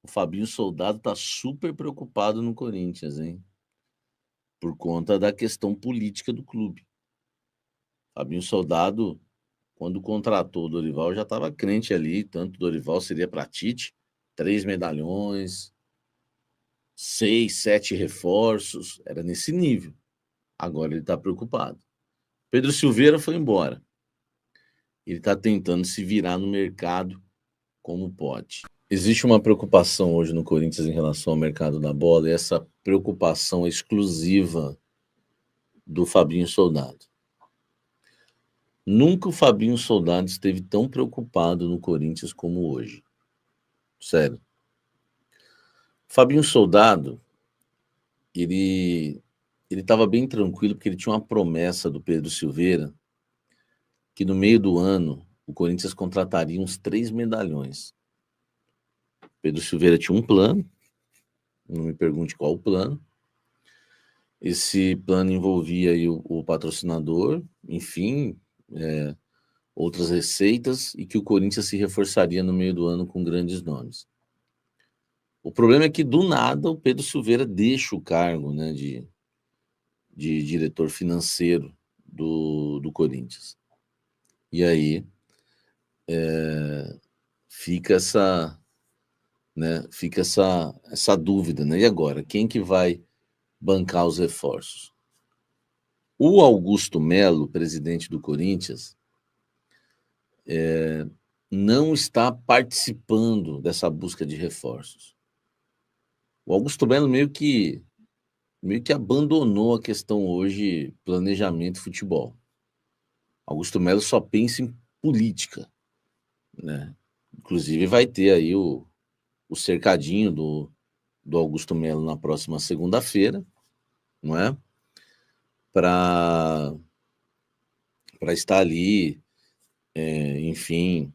O Fabinho Soldado tá super preocupado no Corinthians, hein? Por conta da questão política do clube. Fabinho Soldado, quando contratou o Dorival, já estava crente ali, tanto o Dorival seria para Tite, 3 medalhões, 6, 7 reforços, era nesse nível. Agora ele está preocupado. Pedro Silveira foi embora. Ele está tentando se virar no mercado como pode. Existe uma preocupação hoje no Corinthians em relação ao mercado da bola, e essa preocupação é exclusiva do Fabinho Soldado. Nunca o Fabinho Soldado esteve tão preocupado no Corinthians como hoje. Sério. O Fabinho Soldado, ele estava bem tranquilo porque ele tinha uma promessa do Pedro Silveira que no meio do ano o Corinthians contrataria uns 3 medalhões. Pedro Silveira tinha um plano, não me pergunte qual o plano. Esse plano envolvia aí o patrocinador, enfim, outras receitas, e que o Corinthians se reforçaria no meio do ano com grandes nomes. O problema é que, do nada, o Pedro Silveira deixa o cargo, né, de diretor financeiro do Corinthians. E aí fica essa dúvida, né? E agora, quem que vai bancar os reforços? O Augusto Melo, presidente do Corinthians, não está participando dessa busca de reforços. O Augusto Melo meio que abandonou a questão hoje planejamento futebol. Augusto Melo só pensa em política, né? Inclusive vai ter aí o cercadinho do Augusto Melo na próxima segunda-feira, não é? Para estar ali, enfim,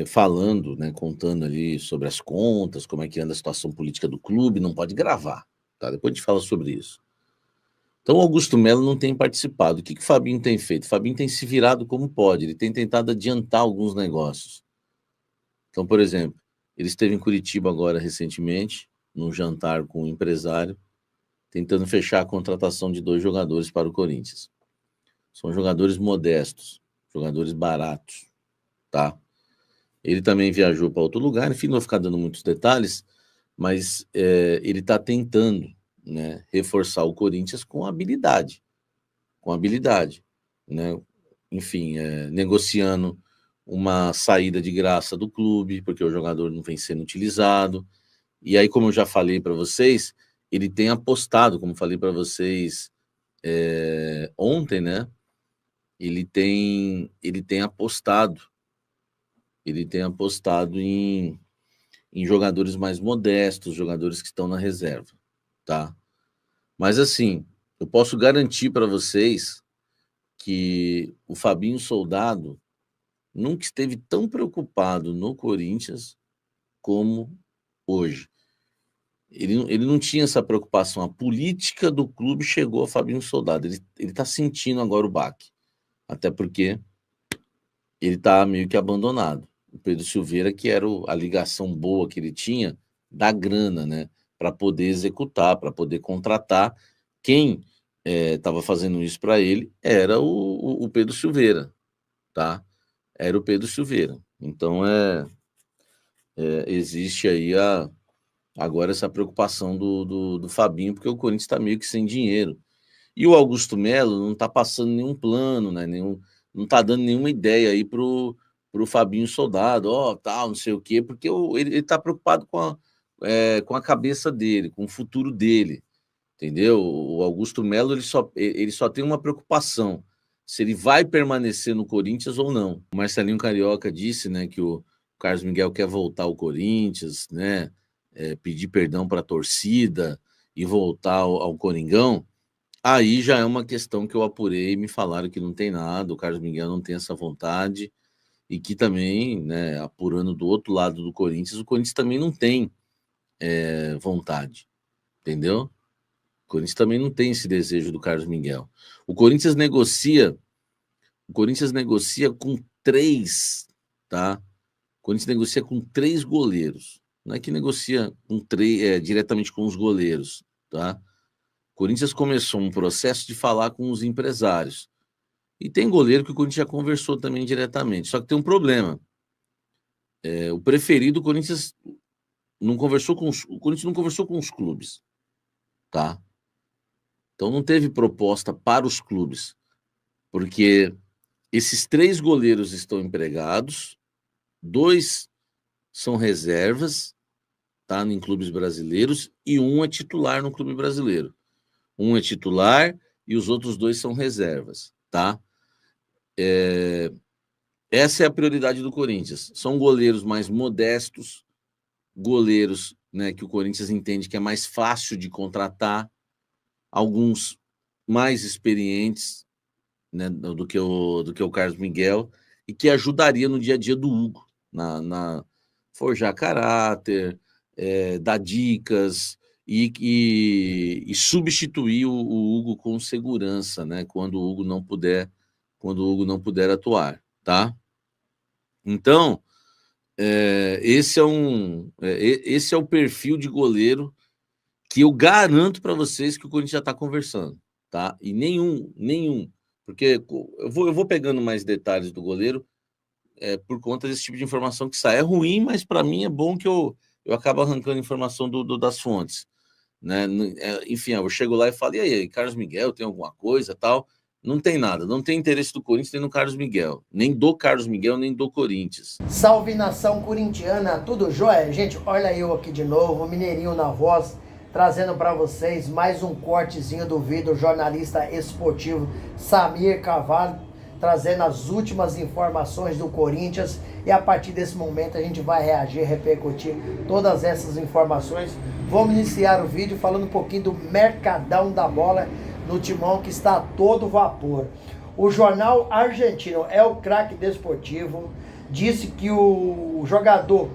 falando, né, contando ali sobre as contas, como é que anda a situação política do clube, não pode gravar, tá? Depois a gente fala sobre isso. Então o Augusto Melo não tem participado. O que o Fabinho tem feito? O Fabinho tem se virado como pode, ele tem tentado adiantar alguns negócios. Então, por exemplo, ele esteve em Curitiba agora recentemente, num jantar com um empresário, tentando fechar a contratação de 2 jogadores para o Corinthians. São jogadores modestos, jogadores baratos, tá? Ele também viajou para outro lugar, enfim, não vou ficar dando muitos detalhes, mas ele está tentando, né, reforçar o Corinthians com habilidade, né? Enfim, negociando uma saída de graça do clube, porque o jogador não vem sendo utilizado. E aí, como eu já falei para vocês, ele tem apostado, como falei para vocês ontem, né? Ele tem apostado em jogadores mais modestos, jogadores que estão na reserva, tá? Mas assim, eu posso garantir para vocês que o Fabinho Soldado nunca esteve tão preocupado no Corinthians como hoje. Ele não tinha essa preocupação. A política do clube chegou ao Fabinho Soldado. Ele está sentindo agora o baque. Até porque ele está meio que abandonado. O Pedro Silveira, que era a ligação boa que ele tinha da grana, né? Para poder executar, para poder contratar. Quem estava fazendo isso para ele era o Pedro Silveira, tá? Era o Pedro Silveira. Então, existe aí agora essa preocupação do Fabinho, porque o Corinthians está meio que sem dinheiro. E o Augusto Melo não está passando nenhum plano, né? Não está dando nenhuma ideia aí pro Fabinho Soldado, tal, não sei o quê, porque ele está preocupado com a cabeça dele, com o futuro dele, entendeu? O Augusto Melo ele só tem uma preocupação, se ele vai permanecer no Corinthians ou não. O Marcelinho Carioca disse, né, que o Carlos Miguel quer voltar ao Corinthians, né, pedir perdão para a torcida e voltar ao Coringão. Aí já é uma questão que eu apurei e me falaram que não tem nada, o Carlos Miguel não tem essa vontade, e que também, né, apurando do outro lado do Corinthians, o Corinthians também não tem vontade, entendeu? O Corinthians também não tem esse desejo do Carlos Miguel. O Corinthians negocia com 3, tá? O Corinthians negocia com 3 goleiros. não é que negocia diretamente com os goleiros, tá? O Corinthians começou um processo de falar com os empresários. E tem goleiro que o Corinthians já conversou também diretamente. Só que tem um problema. O preferido, o Corinthians não conversou com o Corinthians não conversou com os clubes, tá? Então não teve proposta para os clubes, porque esses 3 goleiros estão empregados, 2 são reservas, tá, em clubes brasileiros, e um é titular no clube brasileiro. Um é titular e os outros 2 são reservas, tá? Essa é a prioridade do Corinthians. São goleiros mais modestos, goleiros, né, que o Corinthians entende que é mais fácil de contratar, alguns mais experientes, né, do que o Carlos Miguel, e que ajudaria no dia a dia do Hugo, na forjar caráter, dar dicas e substituir o Hugo com segurança, né, quando o Hugo não puder atuar, tá? Então, esse é o perfil de goleiro que eu garanto para vocês que o Corinthians já está conversando, tá? E nenhum, porque eu vou pegando mais detalhes do goleiro por conta desse tipo de informação que sai. É ruim, mas para mim é bom que eu acabo arrancando informação das fontes, né? Enfim, eu chego lá e falo, e aí, Carlos Miguel, tem alguma coisa, tal? Não tem nada, não tem interesse do Corinthians nem no Carlos Miguel, nem do Carlos Miguel, nem do Corinthians. Salve, nação corintiana, tudo jóia? Gente, olha eu aqui de novo, Mineirinho na voz, trazendo para vocês mais um cortezinho do vídeo, jornalista esportivo Samir Carvalho, trazendo as últimas informações do Corinthians, e a partir desse momento a gente vai reagir, repercutir todas essas informações. Vamos iniciar o vídeo falando um pouquinho do mercadão da bola no Timão, que está a todo vapor. O jornal argentino El Crack Desportivo disse que o jogador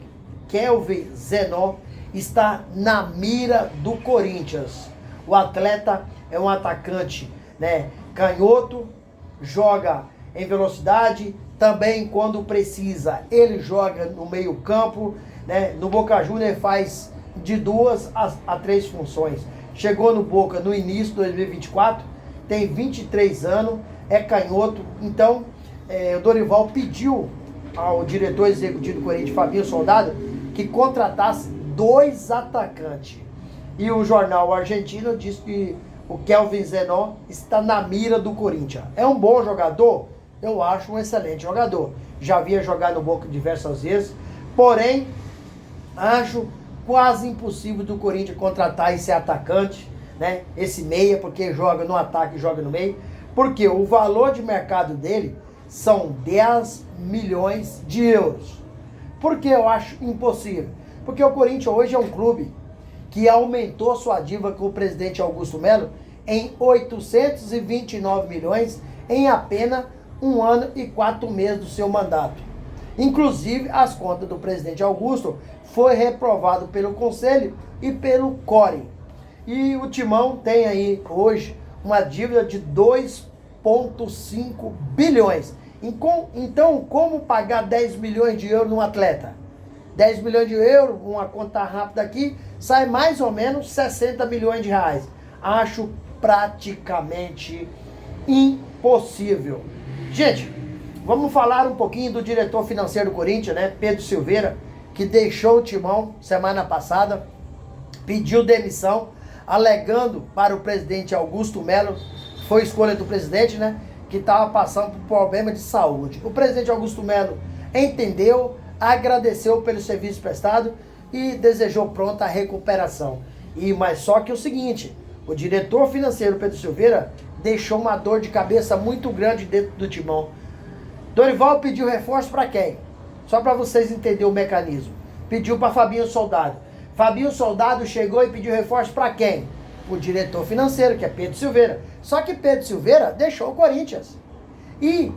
Kelvin Zenó está na mira do Corinthians. O atleta é um atacante, né, canhoto, joga em velocidade, também quando precisa ele joga no meio campo, né? No Boca Juniors faz de 2 a 3 funções. Chegou no Boca no início de 2024, tem 23 anos, é canhoto. Então, o Dorival pediu ao diretor executivo do Corinthians, Fabinho Soldado, que contratasse 2 atacantes. E o jornal argentino diz que o Kelvin Zenó está na mira do Corinthians. É um bom jogador? Eu acho um excelente jogador. Já havia jogado no Boca diversas vezes, porém, acho quase impossível do Corinthians contratar esse atacante, né? Esse meia, porque joga no ataque e joga no meio. Porque o valor de mercado dele são 10 milhões de euros. Por que eu acho impossível? Porque o Corinthians hoje é um clube que aumentou sua dívida com o presidente Augusto Melo em 829 milhões em apenas 1 ano e 4 meses do seu mandato. Inclusive, as contas do presidente Augusto foi reprovado pelo Conselho e pelo CORE. E o Timão tem aí hoje uma dívida de 2,5 bilhões. Então, como pagar 10 milhões de euros num atleta? 10 milhões de euros, uma conta rápida aqui, sai mais ou menos 60 milhões de reais. Acho praticamente impossível. Gente, vamos falar um pouquinho do diretor financeiro do Corinthians, né? Pedro Silveira, que deixou o Timão semana passada, pediu demissão, alegando para o presidente Augusto Melo, foi escolha do presidente, né? Que estava passando por problema de saúde. O presidente Augusto Melo entendeu, agradeceu pelo serviço prestado e desejou pronta a recuperação. Mas só que o seguinte, o diretor financeiro Pedro Silveira deixou uma dor de cabeça muito grande dentro do Timão. Dorival pediu reforço para quem? Só para vocês entenderem o mecanismo. Pediu para Fabinho Soldado. Fabinho Soldado chegou e pediu reforço para quem? O diretor financeiro, que é Pedro Silveira. Só que Pedro Silveira deixou o Corinthians. E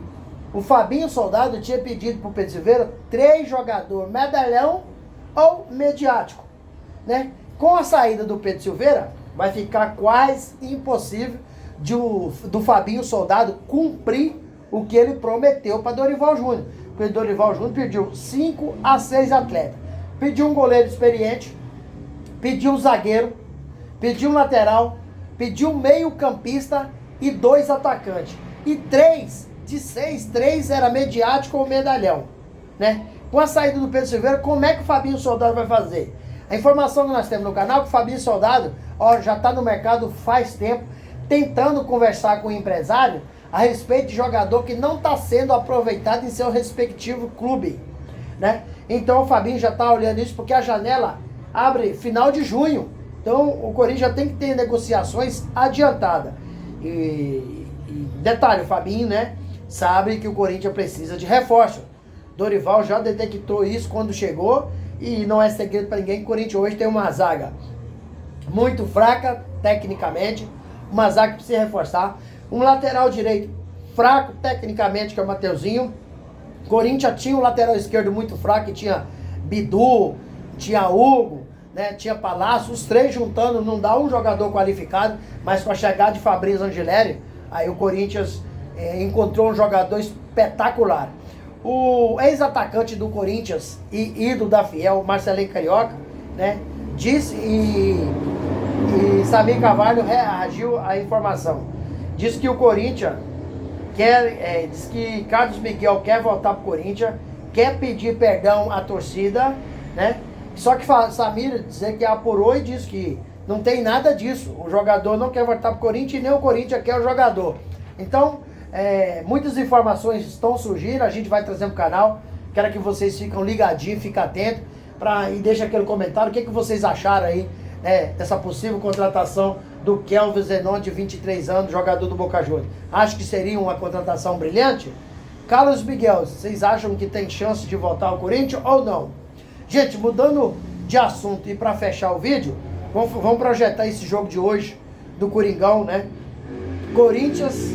o Fabinho Soldado tinha pedido para o Pedro Silveira 3 jogadores, medalhão ou mediático, né? Com a saída do Pedro Silveira, vai ficar quase impossível do Fabinho Soldado cumprir o que ele prometeu para Dorival Júnior. Porque Dorival Júnior pediu 5 a 6 atletas. pediu um goleiro experiente, pediu um zagueiro, pediu um lateral, pediu um meio-campista e 2 atacantes. E 3 de 6, 3 era mediático ou medalhão, né? Com a saída do Pedro Silveira, como é que o Fabinho Soldado vai fazer? A informação que nós temos no canal é que o Fabinho Soldado já está no mercado faz tempo, tentando conversar com o empresário a respeito de jogador que não está sendo aproveitado em seu respectivo clube, né? Então o Fabinho já está olhando isso porque a janela abre final de junho. Então o Corinthians tem que ter negociações adiantadas. E detalhe, o Fabinho, né, sabe que o Corinthians precisa de reforço. Dorival já detectou isso quando chegou e não é segredo para ninguém que o Corinthians hoje tem uma zaga muito fraca tecnicamente, uma zaga que precisa reforçar, um lateral direito fraco tecnicamente, que é o Mateuzinho. O Corinthians tinha um lateral esquerdo muito fraco, que tinha Bidu, tinha Hugo, né, tinha Palácio, os 3 juntando não dá um jogador qualificado, mas com a chegada de Fabrício Angeleri, aí o Corinthians encontrou um jogador espetacular. O ex-atacante do Corinthians e ídolo da Fiel, Marcelinho Carioca, né, disse, e Samir Carvalho reagiu à informação. Diz que o Corinthians diz que Carlos Miguel quer voltar pro Corinthians, quer pedir perdão à torcida, né? Só que Samir dizer que apurou e disse que não tem nada disso. O jogador não quer voltar pro Corinthians e nem o Corinthians quer o jogador. Então, muitas informações estão surgindo, a gente vai trazer pro canal. Quero que vocês fiquem ligadinhos, fiquem atentos e deixem aquele comentário. O que vocês acharam aí, né, dessa possível contratação do Kelvin Zenon, de 23 anos, jogador do Boca Juniors? Acho que seria uma contratação brilhante? Carlos Miguel, vocês acham que tem chance de voltar ao Corinthians ou não? Gente, mudando de assunto e para fechar o vídeo, vamos projetar esse jogo de hoje do Coringão, né? Corinthians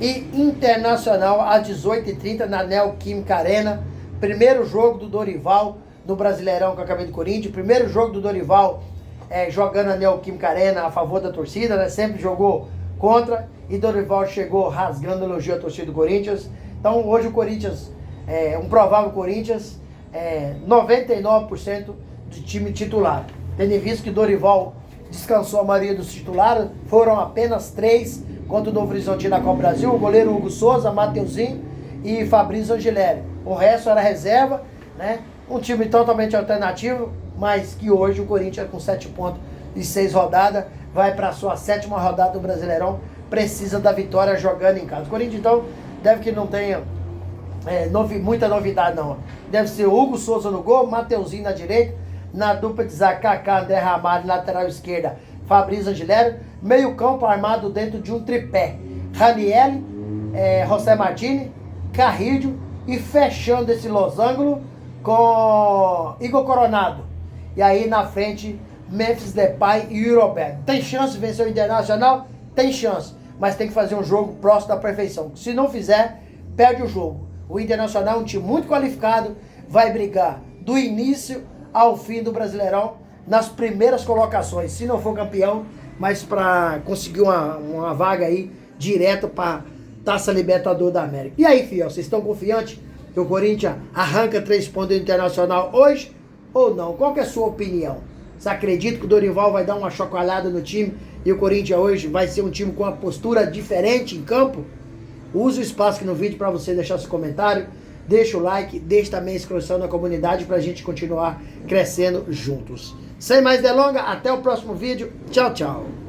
e Internacional às 18h30 na Neoquímica Arena. Primeiro jogo do Dorival no Brasileirão que eu acabei de Corinthians. Primeiro jogo do Dorival jogando na Neoquímica Arena a favor da torcida, né? Sempre jogou contra e Dorival chegou rasgando elogio à torcida do Corinthians. Então hoje o Corinthians, um provável Corinthians, 99% de time titular. Tendo em vista que Dorival descansou a maioria dos titulares, foram apenas 3 contra o Novo Horizontino na Copa Brasil, o goleiro Hugo Souza, Mateuzinho e Fabrício Angeleri. O resto era reserva, né? Um time totalmente alternativo, mas que hoje o Corinthians com 7 pontos e 6 rodadas, vai para a sua 7ª rodada do Brasileirão, precisa da vitória jogando em casa. O Corinthians então deve que não tenha muita novidade não. Deve ser Hugo Souza no gol, Mateuzinho na direita, na dupla de zaga Kaká, André Ramalho, lateral esquerda Fabrício Angeleri, meio campo armado dentro de um tripé, Ranieri, José Martini, Carrillo, e fechando esse losango com Igor Coronado. E aí na frente, Memphis Depay e Yuri Alberto. Tem chance de vencer o Internacional? Tem chance, mas tem que fazer um jogo próximo da perfeição. Se não fizer, perde o jogo. O Internacional é um time muito qualificado, vai brigar do início ao fim do Brasileirão nas primeiras colocações, se não for campeão, mas para conseguir uma vaga aí direto para Taça Libertadores da América. E aí, fiel, vocês estão confiantes que o Corinthians arranca 3 pontos do Internacional hoje ou não? Qual que é a sua opinião? Você acredita que o Dorival vai dar uma chocolada no time e o Corinthians hoje vai ser um time com uma postura diferente em campo? Use o espaço aqui no vídeo para você deixar seu comentário, deixa o like, deixa também a inscrição na comunidade para a gente continuar crescendo juntos. Sem mais delongas, até o próximo vídeo. Tchau, tchau.